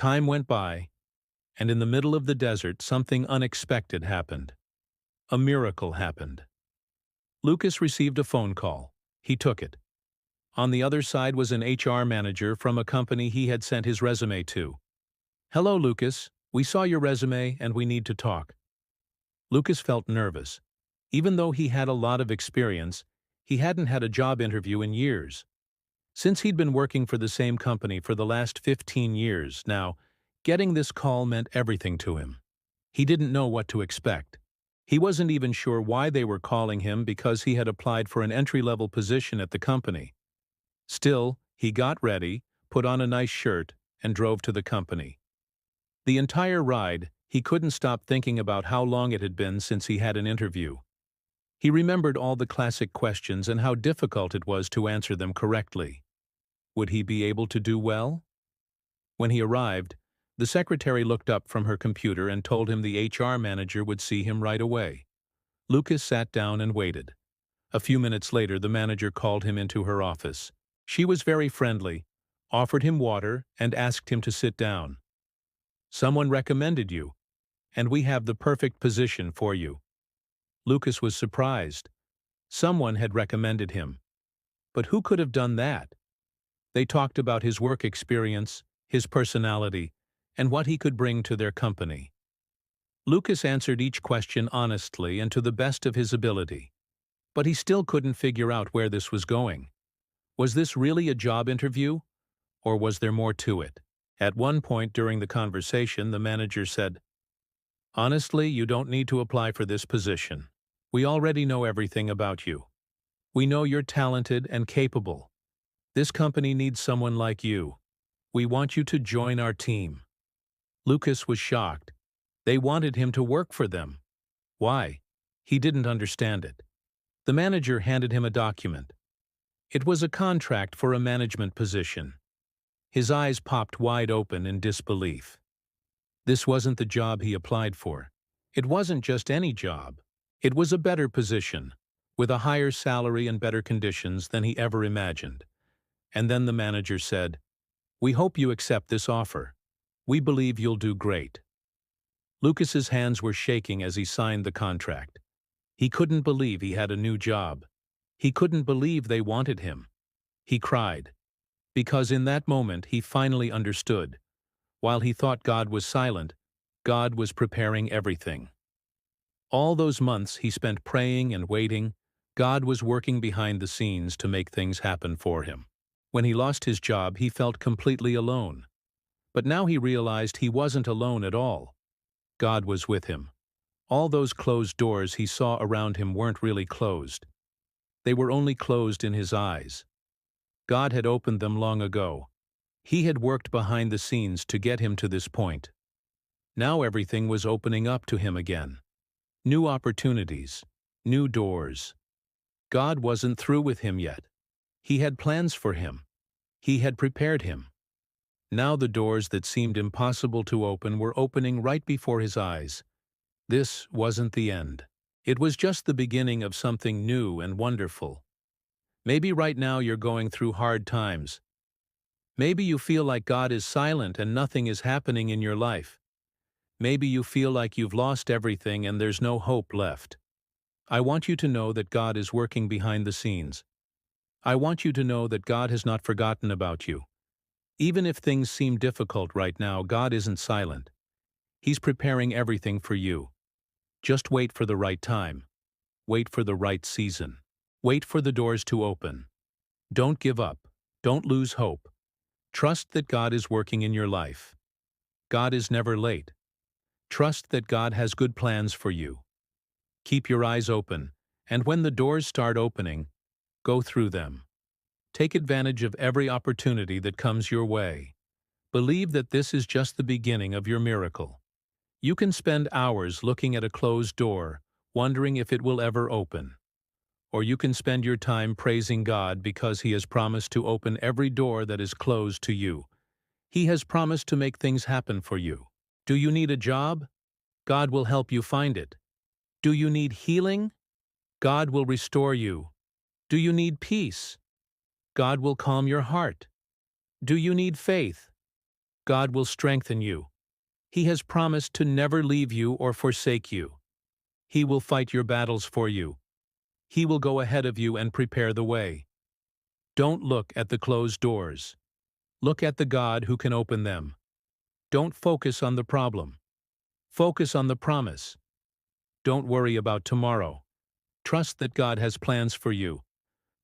Time went by, and in the middle of the desert something unexpected happened. A miracle happened. Lucas received a phone call. He took it. On the other side was an HR manager from a company he had sent his resume to. "Hello, Lucas. We saw your resume and we need to talk." Lucas felt nervous. Even though he had a lot of experience, he hadn't had a job interview in years. Since he'd been working for the same company for the last 15 years now, getting this call meant everything to him. He didn't know what to expect. He wasn't even sure why they were calling him because he had applied for an entry-level position at the company. Still, he got ready, put on a nice shirt, and drove to the company. The entire ride, he couldn't stop thinking about how long it had been since he had an interview. He remembered all the classic questions and how difficult it was to answer them correctly. Would he be able to do well? When he arrived, the secretary looked up from her computer and told him the HR manager would see him right away. Lucas sat down and waited. A few minutes later, the manager called him into her office. She was very friendly, offered him water, and asked him to sit down. "Someone recommended you, and we have the perfect position for you." Lucas was surprised. Someone had recommended him. But who could have done that? They talked about his work experience, his personality, and what he could bring to their company. Lucas answered each question honestly and to the best of his ability. But he still couldn't figure out where this was going. Was this really a job interview, or was there more to it? At one point during the conversation, the manager said, "Honestly, you don't need to apply for this position. We already know everything about you. We know you're talented and capable. This company needs someone like you. We want you to join our team." Lucas was shocked. They wanted him to work for them. Why? He didn't understand it. The manager handed him a document. It was a contract for a management position. His eyes popped wide open in disbelief. This wasn't the job he applied for. It wasn't just any job. It was a better position, with a higher salary and better conditions than he ever imagined. And then the manager said, "We hope you accept this offer. We believe you'll do great." Lucas's hands were shaking as he signed the contract. He couldn't believe he had a new job. He couldn't believe they wanted him. He cried. Because in that moment he finally understood. While he thought God was silent, God was preparing everything. All those months he spent praying and waiting, God was working behind the scenes to make things happen for him. When he lost his job, he felt completely alone. But now he realized he wasn't alone at all. God was with him. All those closed doors he saw around him weren't really closed. They were only closed in his eyes. God had opened them long ago. He had worked behind the scenes to get him to this point. Now everything was opening up to him again. New opportunities, new doors. God wasn't through with him yet. He had plans for him. He had prepared him. Now the doors that seemed impossible to open were opening right before his eyes. This wasn't the end. It was just the beginning of something new and wonderful. Maybe right now you're going through hard times. Maybe you feel like God is silent and nothing is happening in your life. Maybe you feel like you've lost everything and there's no hope left. I want you to know that God is working behind the scenes. I want you to know that God has not forgotten about you. Even if things seem difficult right now, God isn't silent. He's preparing everything for you. Just wait for the right time. Wait for the right season. Wait for the doors to open. Don't give up. Don't lose hope. Trust that God is working in your life. God is never late. Trust that God has good plans for you. Keep your eyes open, and when the doors start opening, go through them. Take advantage of every opportunity that comes your way. Believe that this is just the beginning of your miracle. You can spend hours looking at a closed door, wondering if it will ever open. Or you can spend your time praising God because He has promised to open every door that is closed to you. He has promised to make things happen for you. Do you need a job? God will help you find it. Do you need healing? God will restore you. Do you need peace? God will calm your heart. Do you need faith? God will strengthen you. He has promised to never leave you or forsake you. He will fight your battles for you. He will go ahead of you and prepare the way. Don't look at the closed doors. Look at the God who can open them. Don't focus on the problem. Focus on the promise. Don't worry about tomorrow. Trust that God has plans for you.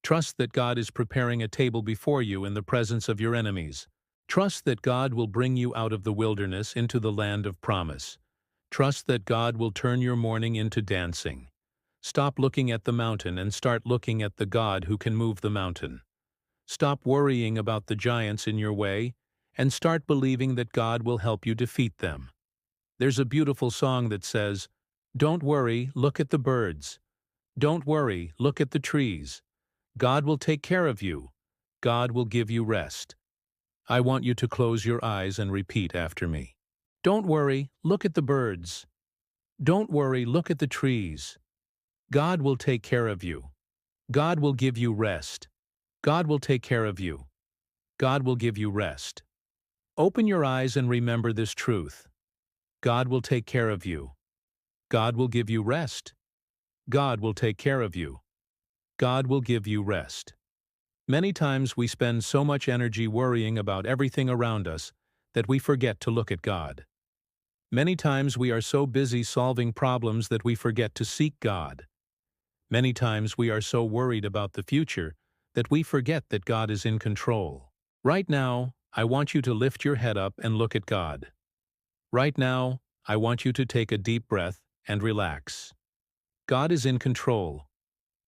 Trust that God is preparing a table before you in the presence of your enemies. Trust that God will bring you out of the wilderness into the land of promise. Trust that God will turn your mourning into dancing. Stop looking at the mountain and start looking at the God who can move the mountain. Stop worrying about the giants in your way and start believing that God will help you defeat them. There's a beautiful song that says, "Don't worry, look at the birds. Don't worry, look at the trees. God will take care of you. God will give you rest." I want you to close your eyes and repeat after me. Don't worry, look at the birds. Don't worry, look at the trees. God will take care of you. God will give you rest. God will take care of you. God will give you rest. Open your eyes and remember this truth. God will take care of you. God will give you rest. God will take care of you. God will give you rest. Many times we spend so much energy worrying about everything around us that we forget to look at God. Many times we are so busy solving problems that we forget to seek God. Many times we are so worried about the future that we forget that God is in control. Right now, I want you to lift your head up and look at God. Right now, I want you to take a deep breath and relax. God is in control.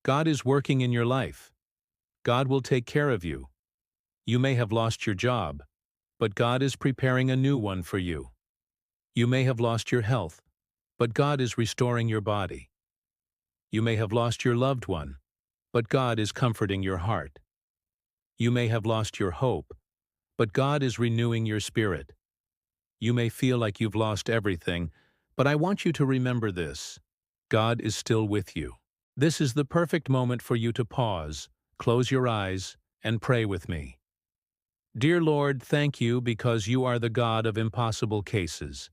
God is working in your life. God will take care of you. You may have lost your job, but God is preparing a new one for you. You may have lost your health, but God is restoring your body. You may have lost your loved one, but God is comforting your heart. You may have lost your hope, but God is renewing your spirit. You may feel like you've lost everything, but I want you to remember this. God is still with you. This is the perfect moment for you to pause, close your eyes, and pray with me. Dear Lord, thank you because you are the God of impossible cases.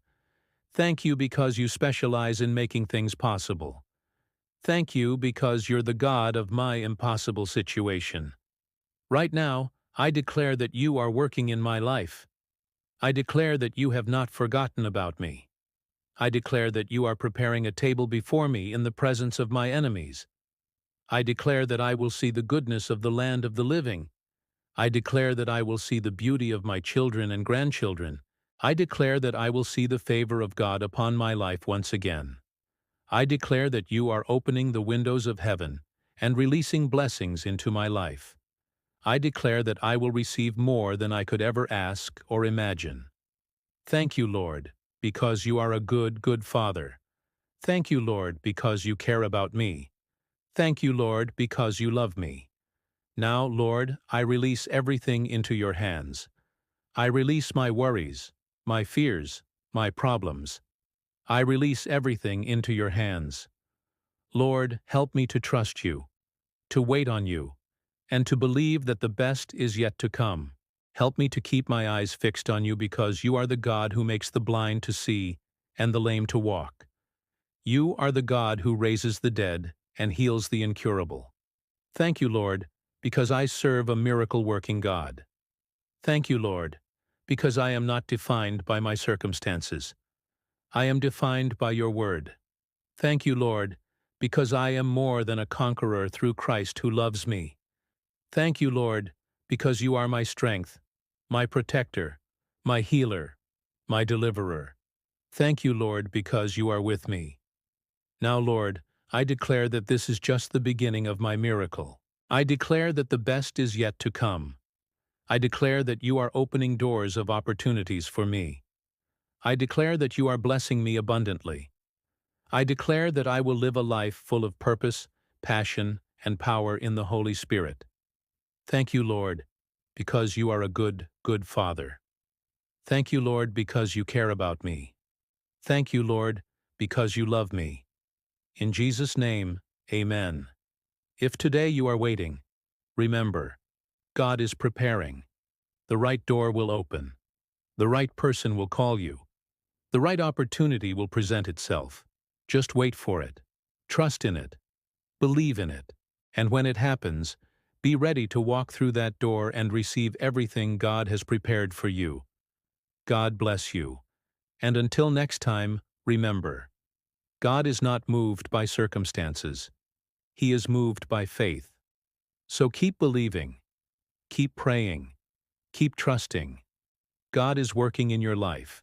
Thank you because you specialize in making things possible. Thank you because you're the God of my impossible situation. Right now, I declare that you are working in my life. I declare that you have not forgotten about me. I declare that you are preparing a table before me in the presence of my enemies. I declare that I will see the goodness of the land of the living. I declare that I will see the beauty of my children and grandchildren. I declare that I will see the favor of God upon my life once again. I declare that you are opening the windows of heaven and releasing blessings into my life. I declare that I will receive more than I could ever ask or imagine. Thank you, Lord, because you are a good, good Father. Thank you, Lord, because you care about me. Thank you, Lord, because you love me. Now, Lord, I release everything into your hands. I release my worries, my fears, my problems. I release everything into your hands. Lord, help me to trust you, to wait on you, and to believe that the best is yet to come. Help me to keep my eyes fixed on you because you are the God who makes the blind to see and the lame to walk. You are the God who raises the dead and heals the incurable. Thank you, Lord, because I serve a miracle-working God. Thank you, Lord, because I am not defined by my circumstances. I am defined by your word. Thank you, Lord, because I am more than a conqueror through Christ who loves me. Thank you, Lord, because you are my strength, my protector, my healer, my deliverer. Thank you, Lord, because you are with me. Now, Lord, I declare that this is just the beginning of my miracle. I declare that the best is yet to come. I declare that you are opening doors of opportunities for me. I declare that you are blessing me abundantly. I declare that I will live a life full of purpose, passion, and power in the Holy Spirit. Thank you, Lord, because you are a good, good Father. Thank you, Lord, because you care about me. Thank you, Lord, because you love me. In Jesus' name, amen. If today you are waiting, remember, God is preparing. The right door will open. The right person will call you. The right opportunity will present itself. Just wait for it. Trust in it. Believe in it. And when it happens, be ready to walk through that door and receive everything God has prepared for you. God bless you. And until next time, remember, God is not moved by circumstances. He is moved by faith. So keep believing, keep praying, keep trusting. God is working in your life.